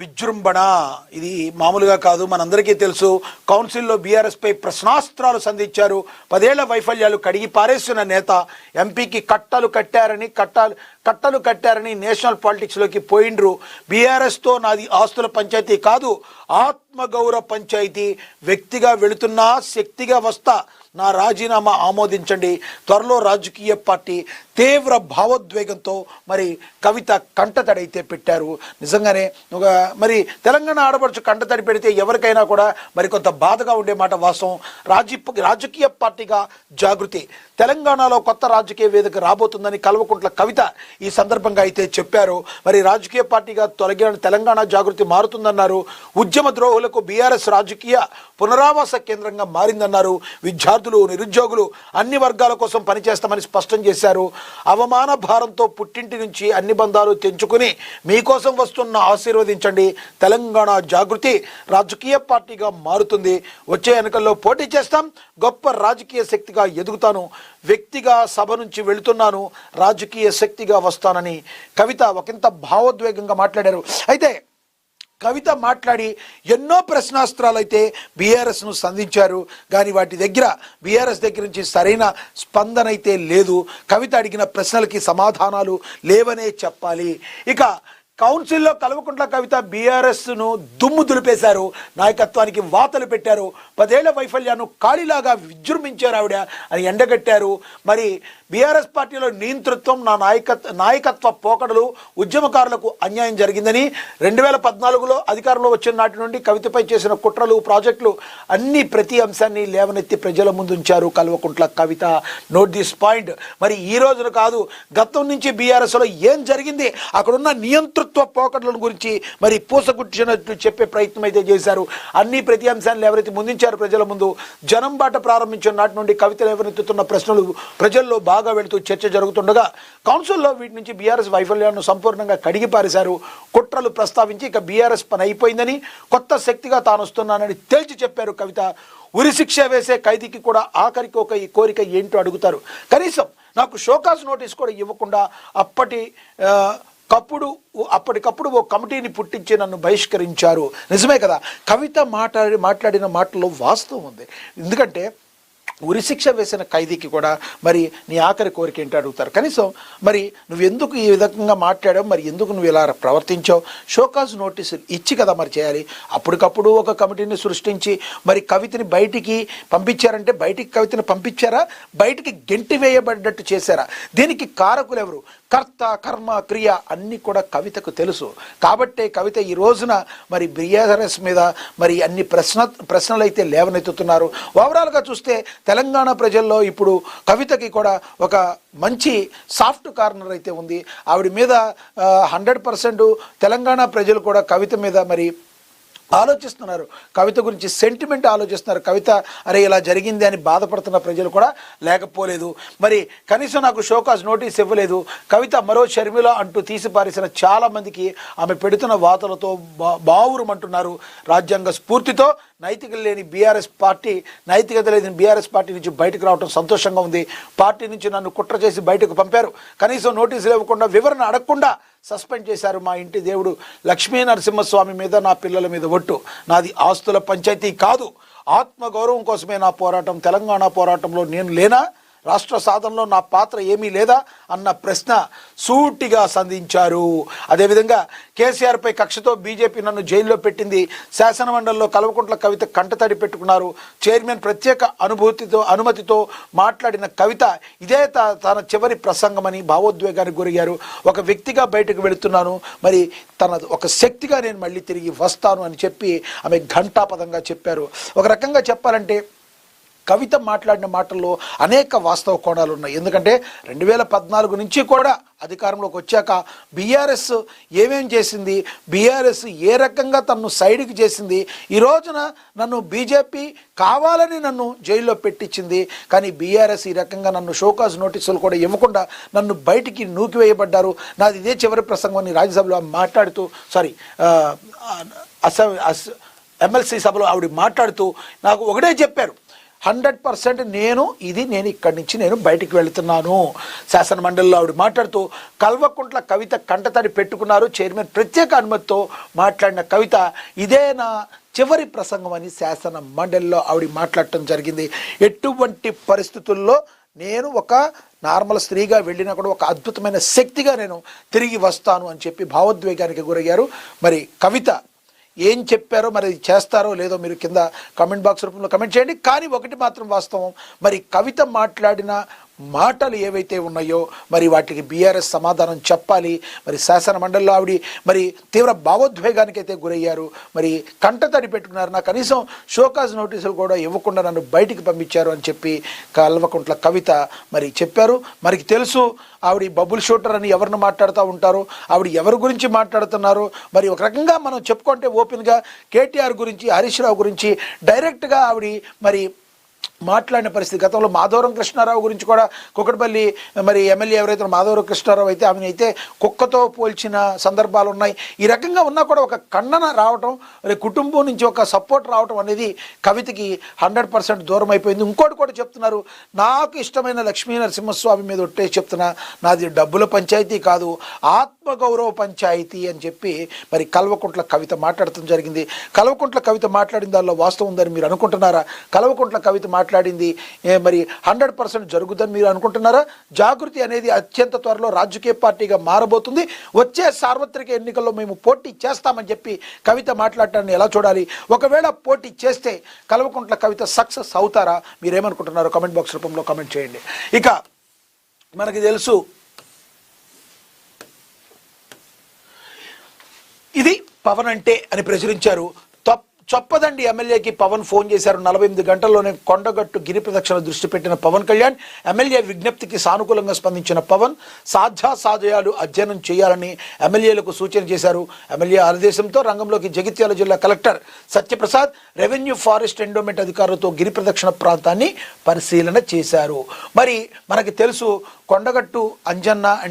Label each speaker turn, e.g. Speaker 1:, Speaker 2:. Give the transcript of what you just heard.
Speaker 1: విజృంభణ ఇది మామూలుగా కాదు. మనందరికీ తెలుసు, కౌన్సిల్లో బీఆర్ఎస్పై ప్రశ్నాస్త్రాలు సంధించారు. 10 ఏళ్ల వైఫల్యాలు కడిగి పారేస్తున్న నేత ఎంపీకి కట్టలు కట్టారని నేషనల్ పాలిటిక్స్లోకి పోయిండ్రు. బీఆర్ఎస్తో నాది ఆస్తుల పంచాయతీ కాదు, ఆత్మగౌరవ పంచాయతీ. వ్యక్తిగా వెళుతున్నా, శక్తిగా వస్తా. నా రాజీనామా ఆమోదించండి. త్వరలో రాజకీయ పార్టీ తీవ్ర భావోద్వేగంతో మరి కవిత కంటతడైతే పెట్టారు. నిజంగానే మరి తెలంగాణ ఆడపడుచు కంటతడి పెడితే ఎవరికైనా కూడా మరి కొంత బాధగా ఉండే మాట వాస్తవం. రాజకీయ పార్టీగా జాగృతి, తెలంగాణలో కొత్త రాజకీయ వేదిక రాబోతుందని కల్వకుంట్ల కవిత ఈ సందర్భంగా అయితే చెప్పారు. మరి రాజకీయ పార్టీగా తొలగిన తెలంగాణ జాగృతి మారుతుందన్నారు. ఉద్యమ ద్రోహులకు బీఆర్ఎస్ రాజకీయ పునరావాస కేంద్రంగా మారిందన్నారు. విద్యార్థులు, నిరుద్యోగులు అన్ని వర్గాల కోసం పనిచేస్తామని స్పష్టం చేశారు. అవమాన భారంతో పుట్టింటి నుంచి అన్ని బంధాలు తెంచుకుని మీకోసం వస్తున్న ఆశీర్వదించండి. తెలంగాణ జాగృతి రాజకీయ పార్టీగా మారుతుంది. వచ్చే ఎన్నికల్లో పోటీ చేస్తాం. గొప్ప రాజకీయ శక్తిగా ఎదుగుతాను. వ్యక్తిగా సభ నుంచి వెళుతున్నాను, రాజకీయ శక్తిగా వస్తానని కవిత ఒకంత భావోద్వేగంగా మాట్లాడారు. అయితే కవిత మాట్లాడి ఎన్నో ప్రశ్నాస్త్రాలు అయితే బీఆర్ఎస్ను సంధించారు. కానీ బీఆర్ఎస్ దగ్గర నుంచి సరైన స్పందన అయితే లేదు. కవిత అడిగిన ప్రశ్నలకి సమాధానాలు లేవనే చెప్పాలి. ఇక కౌన్సిల్లో కల్వకుంట్ల కవిత బీఆర్ఎస్ను దుమ్ము దులిపేశారు. నాయకత్వానికి వాతలు పెట్టారు. 10 ఏళ్ల వైఫల్యాన్ని కాళీలాగా విజృంభించారు ఆవిడ అని ఎండగట్టారు. మరి బీఆర్ఎస్ పార్టీలో నియంతృత్వం, నా నాయకత్వ పోకడలు, ఉద్యమకారులకు అన్యాయం జరిగిందని 2014లో అధికారంలో వచ్చిన నాటి నుండి కవితపై చేసిన కుట్రలు, ప్రాజెక్టులు అన్ని ప్రతి అంశాన్ని లేవనెత్తి ప్రజల ముందు ఉంచారు Kalvakuntla Kavitha. Note this point. మరి ఈ రోజున కాదు, గతం నుంచి బీఆర్ఎస్లో ఏం జరిగింది, అక్కడున్న నియంతృత్వ పోకడల గురించి మరి పూసగుచ్చినట్టు చెప్పే ప్రయత్నం అయితే చేశారు. అన్ని ప్రతి అంశాన్ని లేవనెత్తి ముందుంచారు ప్రజల ముందు. జనం బాట ప్రారంభించిన నాటి నుండి కవిత లేవనెత్తుతున్న ప్రశ్నలు ప్రజల్లో బాగా వెళుతూ చర్చ జరుగుతుండగా కౌన్సిల్లో వీటి నుంచి బీఆర్ఎస్ వైఫల్యాలను సంపూర్ణంగా కడిగి పారేశారు. కుట్రలు ప్రస్తావించి ఇక బీఆర్ఎస్ పని అయిపోయిందని, కొత్త శక్తిగా తాను వస్తున్నానని తేల్చి చెప్పారు కవిత. ఉరిశిక్ష వేసే ఖైదీకి కూడా ఆఖరికి ఒక ఈ కోరిక ఏంటో అడుగుతారు. కనీసం నాకు షోకాస్ నోటీస్ కూడా ఇవ్వకుండా అప్పటికప్పుడు ఓ కమిటీని పుట్టించి నన్ను బహిష్కరించారు. నిజమే కదా, కవిత మాట్లాడిన మాటల్లో వాస్తవం ఉంది. ఎందుకంటే ఉరిశిక్ష వేసిన ఖైదీకి కూడా మరి నీ ఆఖరి కోరిక ఏంటో అడుగుతారు. కనీసం మరి నువ్వెందుకు ఈ విధంగా మాట్లాడావు, మరి ఎందుకు నువ్వు ఇలా ప్రవర్తించావు, షోకాజ్ నోటీసులు ఇచ్చి కదా మరి చేయాలి. అప్పటికప్పుడు ఒక కమిటీని సృష్టించి మరి కవితని బయటికి పంపించారంటే బయటికి కవితని పంపించారా, బయటికి గెంటి వేయబడ్డట్టు చేశారా? దీనికి కారకులు ఎవరు? కర్త, కర్మ, క్రియ అన్నీ కూడా కవితకు తెలుసు. కాబట్టే కవిత ఈ రోజున మరి బీఆర్ఎస్ మీద మరి అన్ని ప్రశ్నలు అయితే లేవనెత్తుతున్నారు. ఓవరాల్గా చూస్తే తెలంగాణ ప్రజల్లో ఇప్పుడు కవితకి కూడా ఒక మంచి సాఫ్ట్ కార్నర్ అయితే ఉంది. ఆవిడ మీద 100% తెలంగాణ ప్రజలు కూడా కవిత మీద మరి ఆలోచిస్తున్నారు. కవిత గురించి సెంటిమెంట్ ఆలోచిస్తున్నారు. కవిత అరే ఇలా జరిగింది అని బాధపడుతున్న ప్రజలు కూడా లేకపోలేదు. మరి కనీసం నాకు షోకాజ్ నోటీస్ ఇవ్వలేదు కవిత, మరో షర్మిల అంటూ తీసిపారేసిన చాలామందికి ఆమె పెడుతున్న వాతలతో బావురుమంటున్నారు. రాజ్యాంగ స్ఫూర్తితో నైతికత లేని బీఆర్ఎస్ పార్టీ నుంచి బయటకు రావడం సంతోషంగా ఉంది. పార్టీ నుంచి నన్ను కుట్ర చేసి బయటకు పంపారు. కనీసం నోటీసులు ఇవ్వకుండా, వివరణ అడగకుండా సస్పెండ్ చేశారు. మా ఇంటి దేవుడు లక్ష్మీ నరసింహస్వామి మీద, నా పిల్లల మీద ఒట్టు. నాది ఆస్తుల పంచాయతీ కాదు, ఆత్మగౌరవం కోసమే నా పోరాటం. తెలంగాణ పోరాటంలో నేను లేనా? రాష్ట్ర సాధనలో నా పాత్ర ఏమీ లేదా అన్న ప్రశ్న సూటిగా సంధించారు. అదేవిధంగా కేసీఆర్పై కక్షతో బీజేపీ నన్ను జైల్లో పెట్టింది. శాసనమండలిలో కల్వకుంట్ల కవిత కంటతడి పెట్టుకున్నారు. చైర్మన్ ప్రత్యేక అనుమతితో మాట్లాడిన కవిత ఇదే తన చివరి ప్రసంగమని భావోద్వేగానికి గురయ్యారు. ఒక వ్యక్తిగా బయటకు వెళుతున్నాను, మరి తన ఒక శక్తిగా నేను మళ్ళీ తిరిగి వస్తాను అని చెప్పి ఆమె ఘంటాపదంగా చెప్పారు. ఒక రకంగా చెప్పాలంటే కవిత మాట్లాడిన మాటల్లో అనేక వాస్తవ కోణాలు ఉన్నాయి. ఎందుకంటే 2014 నుంచి కూడా అధికారంలోకి వచ్చాక బీఆర్ఎస్ ఏమేం చేసింది, బీఆర్ఎస్ ఏ రకంగా తన్ను సైడ్కి చేసింది, ఈ రోజున నన్ను బీజేపీ కావాలని నన్ను జైల్లో పెట్టించింది. కానీ బీఆర్ఎస్ ఈ రకంగా నన్ను షోకాజ్ నోటీసులు కూడా ఇవ్వకుండా నన్ను బయటికి నూకివేయబడ్డారు. నాది ఇదే చివరి ప్రసంగం అని రాజ్యసభలో మాట్లాడుతూ ఎమ్మెల్సీ సభలో ఆవిడ మాట్లాడుతూ నాకు ఒకటే చెప్పారు, 100% నేను ఇక్కడి నుంచి బయటికి వెళుతున్నాను. శాసన మండలిలో ఆవిడ మాట్లాడుతూ కల్వకుంట్ల కవిత కంటతడి పెట్టుకున్నారు. చైర్మన్ ప్రత్యేక అనుమతితో మాట్లాడిన కవిత ఇదే నా చివరి ప్రసంగం అని శాసన మండలిలో ఆవిడ మాట్లాడటం జరిగింది. ఎటువంటి పరిస్థితుల్లో నేను ఒక నార్మల్ స్త్రీగా వెళ్ళినా కూడా ఒక అద్భుతమైన శక్తిగా నేను తిరిగి వస్తాను అని చెప్పి భావోద్వేగానికి గురయ్యారు. మరి కవిత ఏం చెప్పారో మరి చేస్తారో లేదో మీరు కింద కామెంట్ బాక్స్ రూపంలో కమెంట్ చేయండి. కానీ ఒకటి మాత్రం వాస్తవం, మరి కవిత మాట్లాడిన మాటలు ఏవైతే ఉన్నాయో మరి వాటికి బీఆర్ఎస్ సమాధానం చెప్పాలి. మరి శాసన మండలిలో ఆవిడ మరి తీవ్ర భావోద్వేగానికి అయితే గురయ్యారు. మరి కంటతడి పెట్టుకున్నారు. నా కనీసం షోకాజ్ నోటీసులు కూడా ఇవ్వకుండా నన్ను బయటికి పంపించారు అని చెప్పి కల్వకుంట్ల కవిత మరి చెప్పారు. మనకి తెలుసు ఆవిడ బబుల్ షూటర్ అని ఎవరిని మాట్లాడుతూ ఉంటారో, ఆవిడ ఎవరి గురించి మాట్లాడుతున్నారో. మరి ఒక రకంగా మనం చెప్పుకుంటే ఓపెన్గా కేటీఆర్ గురించి, హరీష్ రావు గురించి డైరెక్ట్గా ఆవిడ మరి మాట్లాడిన పరిస్థితి. గతంలో మాధవరం కృష్ణారావు గురించి కూడా కుకట్పల్లి మరి ఎమ్మెల్యే ఎవరైతే మాధవరం కృష్ణారావు అయితే ఆమెను అయితే కుక్కతో పోల్చిన సందర్భాలు ఉన్నాయి. ఈ రకంగా ఉన్నా కూడా ఒక ఖండన రావటం, మరి కుటుంబం నుంచి ఒక సపోర్ట్ రావటం అనేది కవితకి 100% దూరం అయిపోయింది. ఇంకోటి కూడా చెప్తున్నారు, నాకు ఇష్టమైన లక్ష్మీ నరసింహస్వామి మీద ఒట్టేసి చెప్తున్నా, నాది డబ్బుల పంచాయతీ కాదు, ఆత్మగౌరవ పంచాయతీ అని చెప్పి మరి కల్వకుంట్ల కవిత మాట్లాడటం జరిగింది. కల్వకుంట్ల కవిత మాట్లాడిన దానిలో వాస్తవం ఉందని మీరు అనుకుంటున్నారా? కల్వకుంట్ల కవిత మాట్లాడింది మరి 100% జరుగుతుందని మీరు అనుకుంటున్నారా? జాగృతి అనేది అత్యంత త్వరలో రాజకీయ పార్టీగా మారబోతుంది. వచ్చే సార్వత్రిక ఎన్నికల్లో మేము పోటీ చేస్తామని చెప్పి కవిత మాట్లాడటాన్ని ఎలా చూడాలి? ఒకవేళ పోటీ చేస్తే కల్వకుంట్ల కవిత సక్సెస్ అవుతారా? మీరేమనుకుంటున్నారో కామెంట్ బాక్స్ రూపంలో కామెంట్ చేయండి. ఇక మనకి తెలుసు ఇది పవన్ అంటే అని ప్రచురించారు. చొప్పదండి ఎమ్మెల్యేకి పవన్ ఫోన్ చేశారు. 48 గంటల్లోనే కొండగట్టు గిరి ప్రదక్షిణ దృష్టి పెట్టిన పవన్ కళ్యాణ్ ఎమ్మెల్యే విజ్ఞప్తికి సానుకూలంగా స్పందించిన పవన్ సాధ్యాసాధ్యాలు అధ్యయనం చేయాలని ఎమ్మెల్యేలకు సూచన చేశారు. ఎమ్మెల్యే ఆదేశంతో రంగంలోకి జగిత్యాల జిల్లా collector Satyaprasad, revenue forest endowment అధికారులతో గిరి ప్రదక్షిణ ప్రాంతాన్ని పరిశీలన చేశారు. మరి మనకి తెలుసు కొండగట్టు అంజన్న అంటే